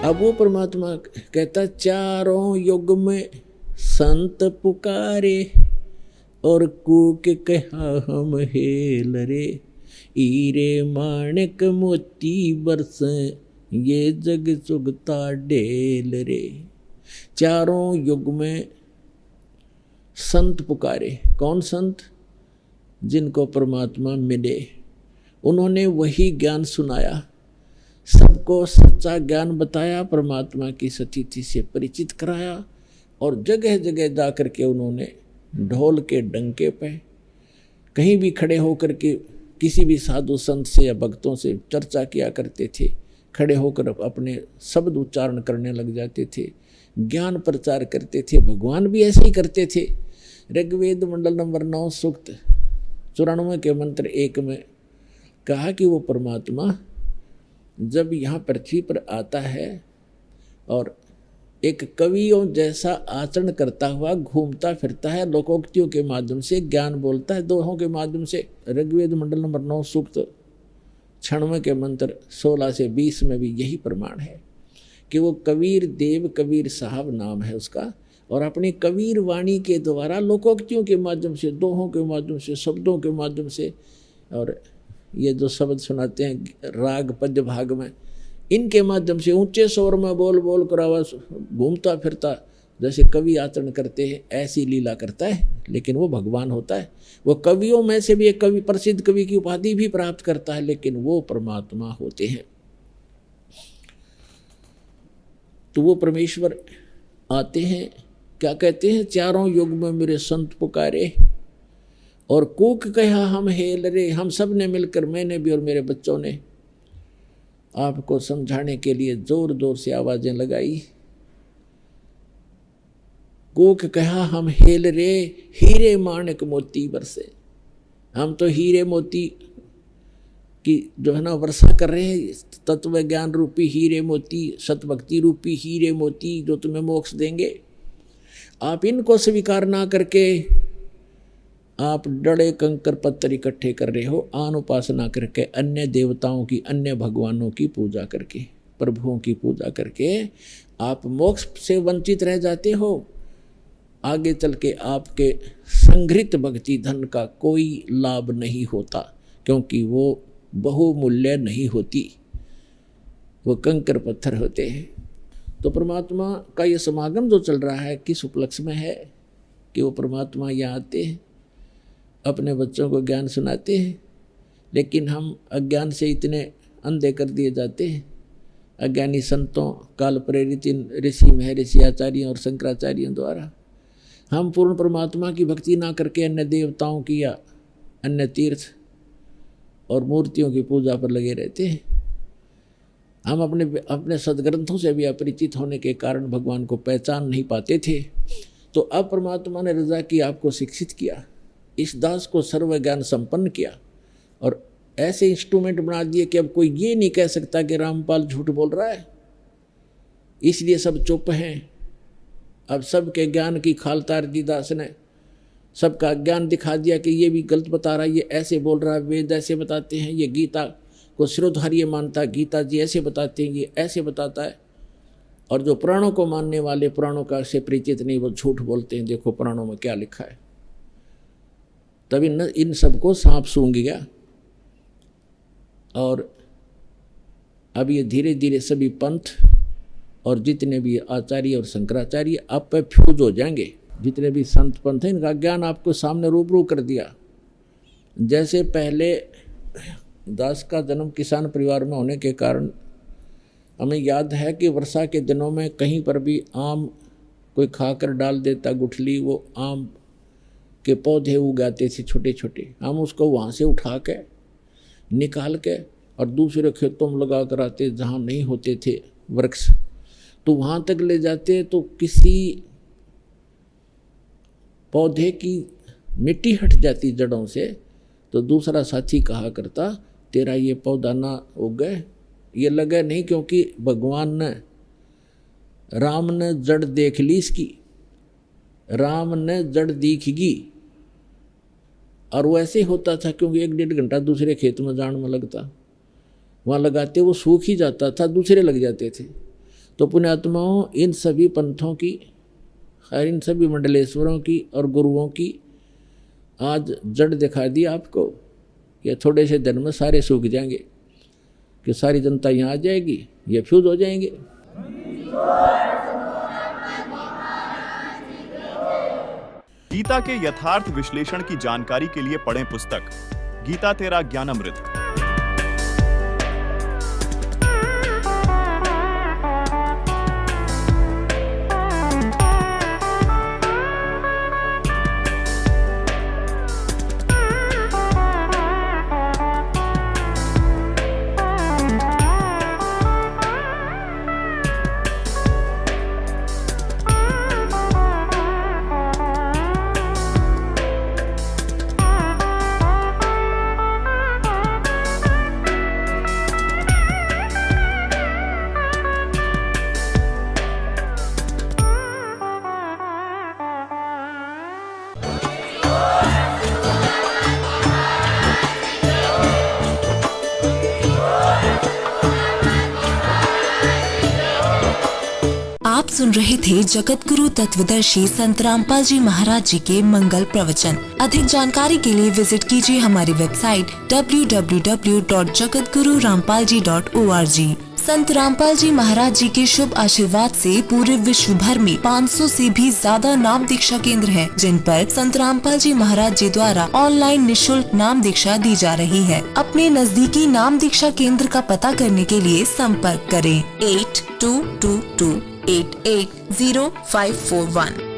अब वो परमात्मा कहता चारों युग में संत पुकारे और कूक कहा हम हेल रे, हीरे माणिक मोती बरस ये जग चुगता ढेल रे। चारों युग में संत पुकारे। कौन संत? जिनको परमात्मा मिले, उन्होंने वही ज्ञान सुनाया, सबको सच्चा ज्ञान बताया, परमात्मा की सतीथि से परिचित कराया और जगह जगह जा कर के उन्होंने ढोल के डंके पे कहीं भी खड़े होकर के किसी भी साधु संत से या भक्तों से चर्चा किया करते थे, खड़े होकर अपने शब्द उच्चारण करने लग जाते थे, ज्ञान प्रचार करते थे। भगवान भी ऐसे ही करते थे। ऋग्वेद मंडल नंबर 9 सूक्त 94 के मंत्र 1 में कहा कि वो परमात्मा जब यहाँ पृथ्वी पर आता है और एक कवियों जैसा आचरण करता हुआ घूमता फिरता है, लोकोक्तियों के माध्यम से ज्ञान बोलता है, दोहों के माध्यम से। ऋग्वेद मंडल नंबर 9 सूक्त 96 के मंत्र 16 से 20 में भी यही प्रमाण है कि वो कबीर देव, कबीर साहब नाम है उसका, और अपनी कबीर वाणी के द्वारा लोकोक्तियों के माध्यम से, दोहों के माध्यम से, शब्दों के माध्यम से, और ये जो शब्द सुनाते हैं राग पद्य भाग में, इनके माध्यम से ऊंचे स्वर में बोल बोल कर आवाज घूमता फिरता जैसे कवि आचरण करते हैं ऐसी लीला करता है। लेकिन वो भगवान होता है। वो कवियों में से भी एक कवि, प्रसिद्ध कवि की उपाधि भी प्राप्त करता है, लेकिन वो परमात्मा होते हैं। तो वो परमेश्वर आते हैं, क्या कहते हैं, चारों युग में मेरे संत पुकारे और कूक कहा हम हेल रे। हम सब ने मिलकर, मैंने भी और मेरे बच्चों ने आपको समझाने के लिए जोर जोर से आवाजें लगाई। कूक कहा हम हेल रे, हीरे माणिक मोती बरसे। हम तो हीरे मोती की जो है ना वर्षा कर रहे हैं, तत्व ज्ञान रूपी हीरे मोती, सतभक्ति रूपी हीरे मोती जो तुम्हें मोक्ष देंगे। आप इनको स्वीकार ना करके आप डड़े कंकर पत्थर इकट्ठे कर रहे हो, आन उपासना करके, अन्य देवताओं की, अन्य भगवानों की पूजा करके, प्रभुओं की पूजा करके आप मोक्ष से वंचित रह जाते हो। आगे चल के आपके संग्रहित भक्ति धन का कोई लाभ नहीं होता, क्योंकि वो बहुमूल्य नहीं होती, वो कंकर पत्थर होते हैं। तो परमात्मा का ये समागम जो चल रहा है किस उपलक्ष्य में है कि वो परमात्मा यहाँ आते हैं, अपने बच्चों को ज्ञान सुनाते हैं, लेकिन हम अज्ञान से इतने अंधे कर दिए जाते हैं। अज्ञानी संतों, काल प्रेरित इन ऋषि महर्षि आचार्यों और शंकराचार्यों द्वारा हम पूर्ण परमात्मा की भक्ति ना करके अन्य देवताओं की या अन्य तीर्थ और मूर्तियों की पूजा पर लगे रहते हैं। हम अपने सदग्रंथों से भी अपरिचित होने के कारण भगवान को पहचान नहीं पाते थे। तो अब परमात्मा ने रजा की, आपको शिक्षित किया, इस दास को सर्व ज्ञान संपन्न किया और ऐसे इंस्ट्रूमेंट बना दिए कि अब कोई ये नहीं कह सकता कि रामपाल झूठ बोल रहा है, इसलिए सब चुप हैं। अब सबके ज्ञान की खाल तार दी दास ने, सबका ज्ञान दिखा दिया कि ये भी गलत बता रहा है, ये ऐसे बोल रहा है, वेद ऐसे बताते हैं, ये गीता को शिरोधार्य मानता है, गीता जी ऐसे बताते हैं, ये ऐसे बताता है। और जो पुराणों को मानने वाले, पुराणों का से परिचित नहीं, वो झूठ बोलते हैं, देखो पुराणों में क्या लिखा है। तब इन सबको सांप सूंघ गया और अब ये धीरे धीरे सभी पंथ और जितने भी आचार्य और शंकराचार्य आप पे फ्यूज हो जाएंगे। जितने भी संत पंथ हैं, इनका ज्ञान आपको सामने रूबरू कर दिया। जैसे पहले दास का जन्म किसान परिवार में होने के कारण हमें याद है कि वर्षा के दिनों में कहीं पर भी आम कोई खाकर डाल देता गुठली, वो आम के पौधे उगाते थे छोटे छोटे। हम उसको वहाँ से उठा के निकाल के और दूसरे खेतों में लगा कर आते जहाँ नहीं होते थे वृक्ष, तो वहाँ तक ले जाते। तो किसी पौधे की मिट्टी हट जाती जड़ों से, तो दूसरा साथी कहा करता तेरा ये पौधा ना उगे, ये लगा नहीं, क्योंकि भगवान ने, राम ने जड़ देख ली इसकी, राम ने जड़ दिखेगी। और वो ऐसे होता था, क्योंकि 1-1.5 घंटा दूसरे खेत में जान में लगता, वहाँ लगाते वो सूख ही जाता था, दूसरे लग जाते थे। तो पुण्यात्माओं, इन सभी पंथों की और इन सभी मंडलेश्वरों की और गुरुओं की आज जड़ दिखा दी आपको। ये थोड़े से दिन में सारे सूख जाएंगे कि सारी जनता यहाँ आ जाएगी, ये फ्यूज हो जाएंगे। गीता के यथार्थ विश्लेषण की जानकारी के लिए पढ़ें पुस्तक गीता तेरा ज्ञानामृत। आप सुन रहे थे जगत गुरु तत्वदर्शी संत रामपाल जी महाराज जी के मंगल प्रवचन। अधिक जानकारी के लिए विजिट कीजिए हमारी वेबसाइट www.jagatgururampalji.org। संत रामपाल जी महाराज जी के शुभ आशीर्वाद से पूरे विश्व भर में 500 से भी ज्यादा नाम दीक्षा केंद्र हैं, जिन पर संत रामपाल जी महाराज जी द्वारा ऑनलाइन निशुल्क नाम दीक्षा दी जा रही है। अपने नजदीकी नाम दीक्षा केंद्र का पता करने के लिए संपर्क करें 8222880541।